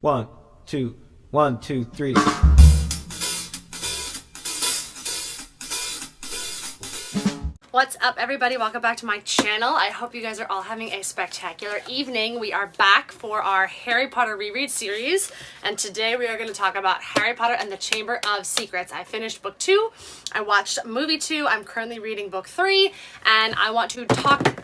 One, two, one, two, three. What's up, everybody? Welcome back to my channel. I hope you guys are all having a spectacular evening. We are back for our Harry Potter reread series, and today we are going to talk about Harry Potter and the Chamber of Secrets. I finished book 2, I watched movie 2, I'm currently reading book 3, and I want to talk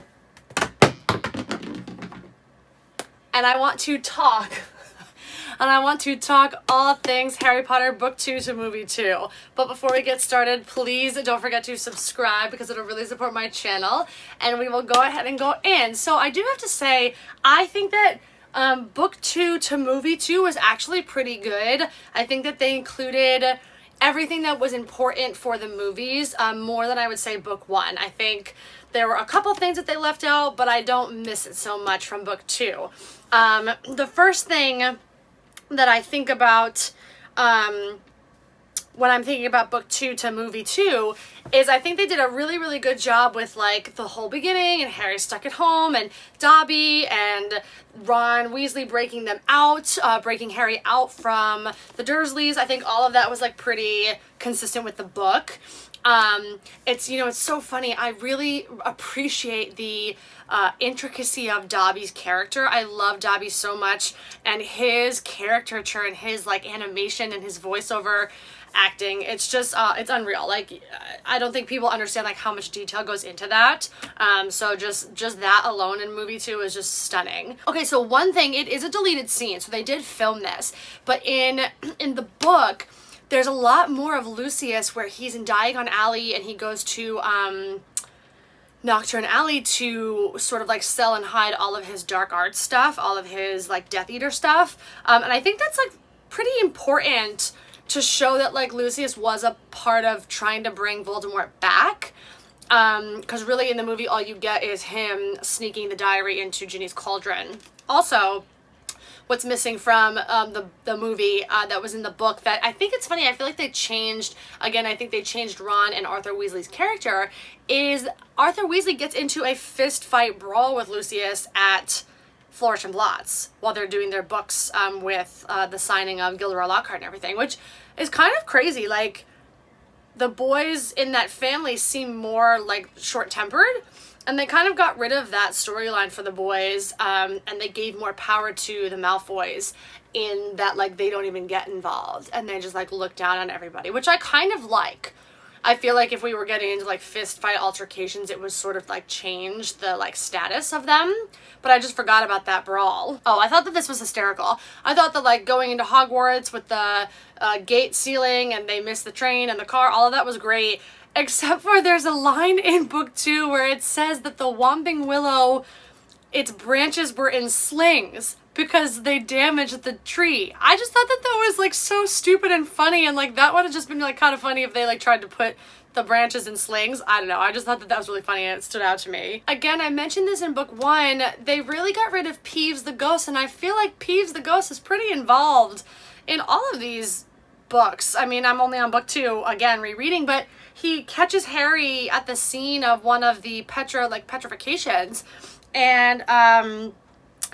all things Harry Potter book 2 to movie 2. But before we get started, please don't forget to subscribe because it'll really support my channel, and we will go ahead and go in. So I do have to say, I think that book 2 to movie 2 was actually pretty good. I think that they included everything that was important for the movies, more than I would say book 1. I think there were a couple things that they left out, but I don't miss it so much from book 2. The first thing that I think about when I'm thinking about book 2 to movie 2 is I think they did a really, really good job with like the whole beginning and Harry stuck at home and Dobby and Ron Weasley breaking them out, breaking Harry out from the Dursleys. I think all of that was like pretty consistent with the book. It's so funny. I really appreciate the intricacy of Dobby's character. I love Dobby so much, and his caricature and his like animation and his voiceover acting, it's just it's unreal. Like I don't think people understand like how much detail goes into that. So just that alone in movie 2 is just stunning. Okay, so one thing, it is a deleted scene, so they did film this, but in the book there's a lot more of Lucius where he's in Diagon Alley and he goes to Nocturne Alley to sort of like sell and hide all of his dark arts stuff, all of his like Death Eater stuff. And I think that's like pretty important to show that like Lucius was a part of trying to bring Voldemort back. Because really in the movie all you get is him sneaking the diary into Ginny's cauldron. Also, what's missing from the movie that was in the book that I think it's funny, I feel like they changed, again, I think they changed Ron and Arthur Weasley's character, is Arthur Weasley gets into a fist fight brawl with Lucius at Flourish and Blotts while they're doing their books with the signing of Gilderoy Lockhart and everything, which is kind of crazy. Like, the boys in that family seem more like short-tempered, and they kind of got rid of that storyline for the boys, and they gave more power to the Malfoys in that, like, they don't even get involved, and they just, like, look down on everybody, which I kind of like. I feel like if we were getting into, like, fist fight altercations, it would sort of, like, change the, like, status of them, but I just forgot about that brawl. Oh, I thought that this was hysterical. I thought that, like, going into Hogwarts with the gate sealing, and they missed the train and the car, all of that was great. Except for there's a line in book 2 where it says that the Whomping Willow, its branches were in slings because they damaged the tree. I just thought that that was like so stupid and funny, and like that would have just been like kind of funny if they like tried to put the branches in slings. I don't know. I just thought that that was really funny and it stood out to me. Again, I mentioned this in book 1. They really got rid of Peeves the Ghost, and I feel like Peeves the Ghost is pretty involved in all of these books. I mean, I'm only on book 2, again, rereading, but he catches Harry at the scene of one of the petrifications, and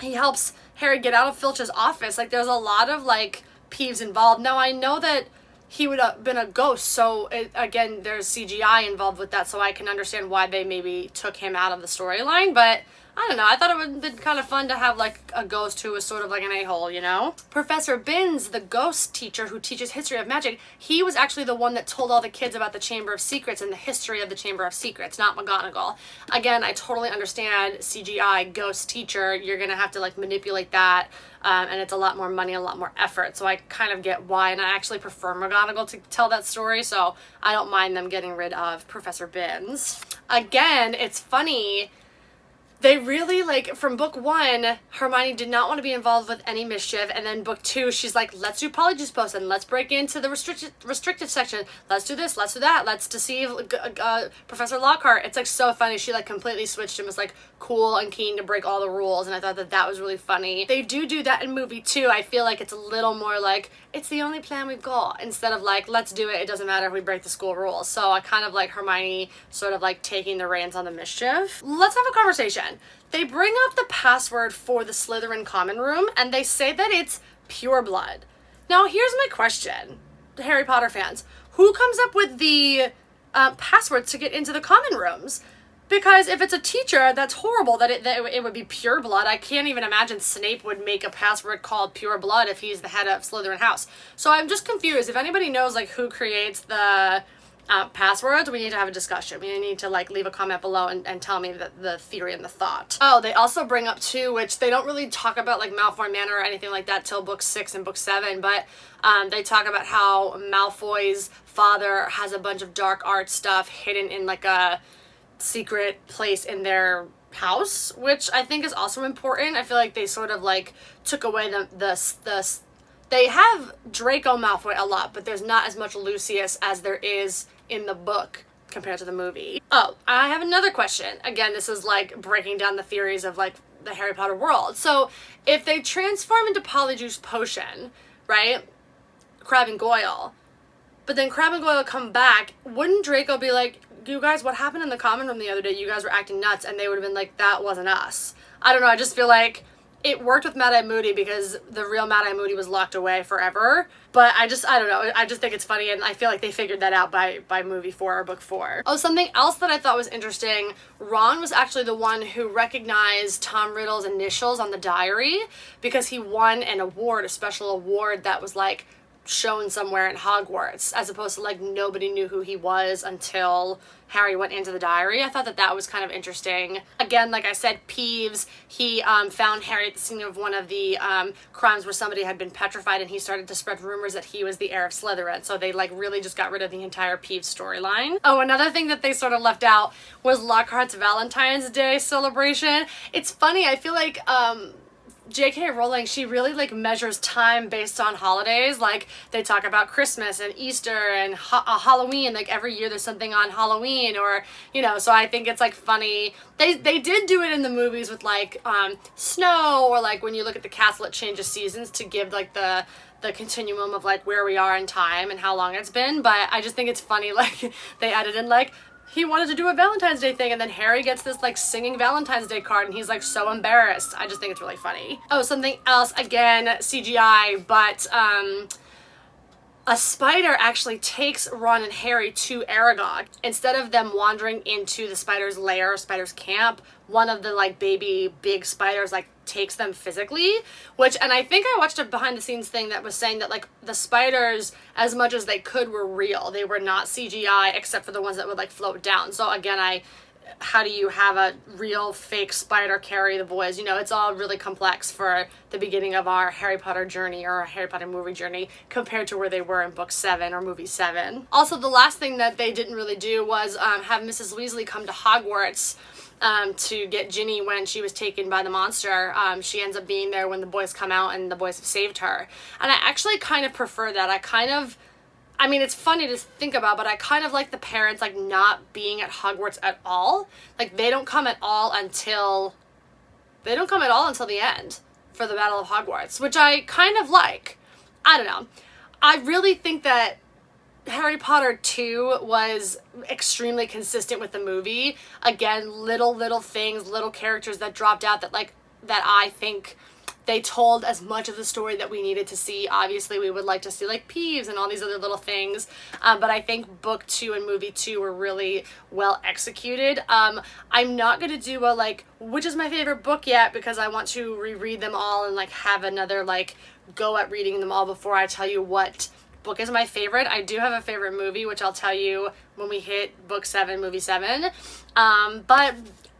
he helps Harry get out of Filch's office. Like, there's a lot of like Peeves involved. Now I know that he would have been a ghost, so again, there's CGI involved with that, so I can understand why they maybe took him out of the storyline, but I don't know, I thought it would have been kind of fun to have like a ghost who was sort of like an a-hole, you know? Professor Binns, the ghost teacher who teaches history of magic, he was actually the one that told all the kids about the Chamber of Secrets and the history of the Chamber of Secrets, not McGonagall. Again, I totally understand CGI, ghost teacher, you're gonna have to like manipulate that, and it's a lot more money, a lot more effort, so I kind of get why, and I actually prefer McGonagall to tell that story, so I don't mind them getting rid of Professor Binns. Again, it's funny, they really, like, from book 1, Hermione did not want to be involved with any mischief, and then book 2, she's like, let's do Polyjuice Potion, let's break into the restricted section, let's do this, let's do that, let's deceive Professor Lockhart. It's, like, so funny. She, like, completely switched and was, like, cool and keen to break all the rules, and I thought that that was really funny. They do that in movie 2. I feel like it's a little more like, it's the only plan we've got, instead of, like, let's do it, it doesn't matter if we break the school rules. So I kind of like Hermione sort of, like, taking the reins on the mischief. Let's have a conversation. They bring up the password for the Slytherin common room, and they say that it's pure blood. Now, here's my question, Harry Potter fans. Who comes up with the passwords to get into the common rooms? Because if it's a teacher, that's horrible that it would be pure blood. I can't even imagine Snape would make a password called pure blood if he's the head of Slytherin house. So I'm just confused. If anybody knows like who creates the passwords, we need to have a discussion. We need to like leave a comment below and tell me the theory and the thought. Oh, they also bring up too, which they don't really talk about like Malfoy Manor or anything like that till book 6 and book 7, but they talk about how Malfoy's father has a bunch of dark art stuff hidden in like a secret place in their house, which I think is also important. I feel like they sort of like took away the they have Draco Malfoy a lot, but there's not as much Lucius as there is in the book compared to the movie. Oh, I have another question. Again, this is like breaking down the theories of like the Harry Potter world. So if they transform into Polyjuice Potion, right? Crabbe and Goyle, but then Crabbe and Goyle come back, wouldn't Draco be like, you guys, what happened in the common room the other day? You guys were acting nuts, and they would have been like, that wasn't us. I don't know, I just feel like it worked with Mad-Eye Moody because the real Mad-Eye Moody was locked away forever. But I don't know, I just think it's funny, and I feel like they figured that out by movie 4 or book 4. Oh, something else that I thought was interesting, Ron was actually the one who recognized Tom Riddle's initials on the diary because he won an award, a special award that was like shown somewhere in Hogwarts, as opposed to like nobody knew who he was until Harry went into the diary. I thought that was kind of interesting. Again, like I said, Peeves, he found Harry at the scene of one of the crimes where somebody had been petrified, and he started to spread rumors that he was the heir of Slytherin. So they like really just got rid of the entire Peeves storyline. Oh, another thing that they sort of left out was Lockhart's Valentine's Day celebration. It's funny, I feel like J.K. Rowling, she really like measures time based on holidays. Like they talk about Christmas and Easter and Halloween. Like every year there's something on Halloween, or you know. So I think it's like funny. They did do it in the movies with like snow, or like when you look at the castle, it changes seasons to give like the continuum of like where we are in time and how long it's been. But I just think it's funny, like they added in like he wanted to do a Valentine's Day thing, and then Harry gets this like singing Valentine's Day card, and he's like so embarrassed. I just think it's really funny. Oh, something else, again, CGI, but a spider actually takes Ron and Harry to Aragog. Instead of them wandering into the spider's lair, spider's camp, one of the like baby big spiders like takes them physically, which, and I think I watched a behind the scenes thing that was saying that like the spiders, as much as they could, were real. They were not CGI except for the ones that would like float down. So again, how do you have a real fake spider carry the boys? You know, it's all really complex for the beginning of our Harry Potter journey, or our Harry Potter movie journey, compared to where they were in book 7 or movie 7. Also, the last thing that they didn't really do was have Mrs. Weasley come to Hogwarts to get Ginny when she was taken by the monster. She ends up being there when the boys come out and the boys have saved her. And I actually kind of prefer that. I mean, it's funny to think about, but I kind of like the parents like not being at Hogwarts at all. Like they don't come at all until the end for the Battle of Hogwarts, which I kind of like. I don't know. I really think that Harry Potter 2 was extremely consistent with the movie. Again, little things, little characters that dropped out that I think they told as much of the story that we needed to see. Obviously, we would like to see like Peeves and all these other little things, but I think book 2 and movie 2 were really well executed. I'm not going to do a like, which is my favorite book yet, because I want to reread them all and like have another like go at reading them all before I tell you what book is my favorite. I do have a favorite movie, which I'll tell you when we hit book 7, movie 7. But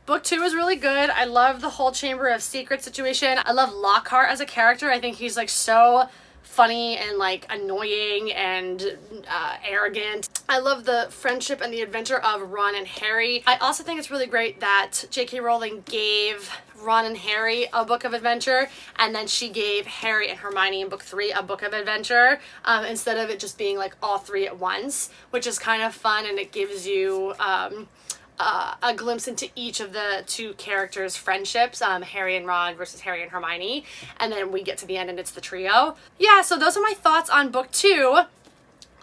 book 2 is really good. I love the whole Chamber of Secrets situation. I love Lockhart as a character. I think he's like so funny and like annoying and arrogant. I love the friendship and the adventure of Ron and Harry. I also think it's really great that J.K. Rowling gave Ron and Harry a book of adventure, and then she gave Harry and Hermione in book 3 a book of adventure, instead of it just being like all 3 at once, which is kind of fun, and it gives you a glimpse into each of the 2 characters' friendships, Harry and Ron versus Harry and Hermione, and then we get to the end and it's the trio. Yeah, so those are my thoughts on book 2.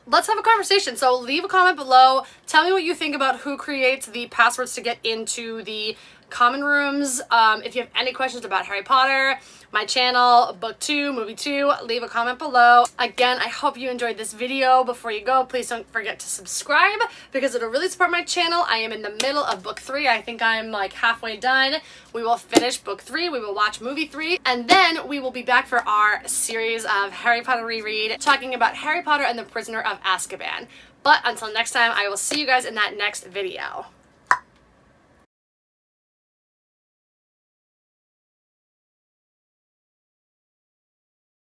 Let's have a conversation. So leave a comment below. Tell me what you think about who creates the passwords to get into the common rooms. If you have any questions about Harry Potter, my channel, book 2, movie 2, leave a comment below. Again, I hope you enjoyed this video. Before you go, please don't forget to subscribe because it'll really support my channel. I am in the middle of book 3. I think I'm like halfway done. We will finish book 3. We will watch movie 3. And then we will be back for our series of Harry Potter reread, talking about Harry Potter and the Prisoner of Azkaban. But until next time, I will see you guys in that next video.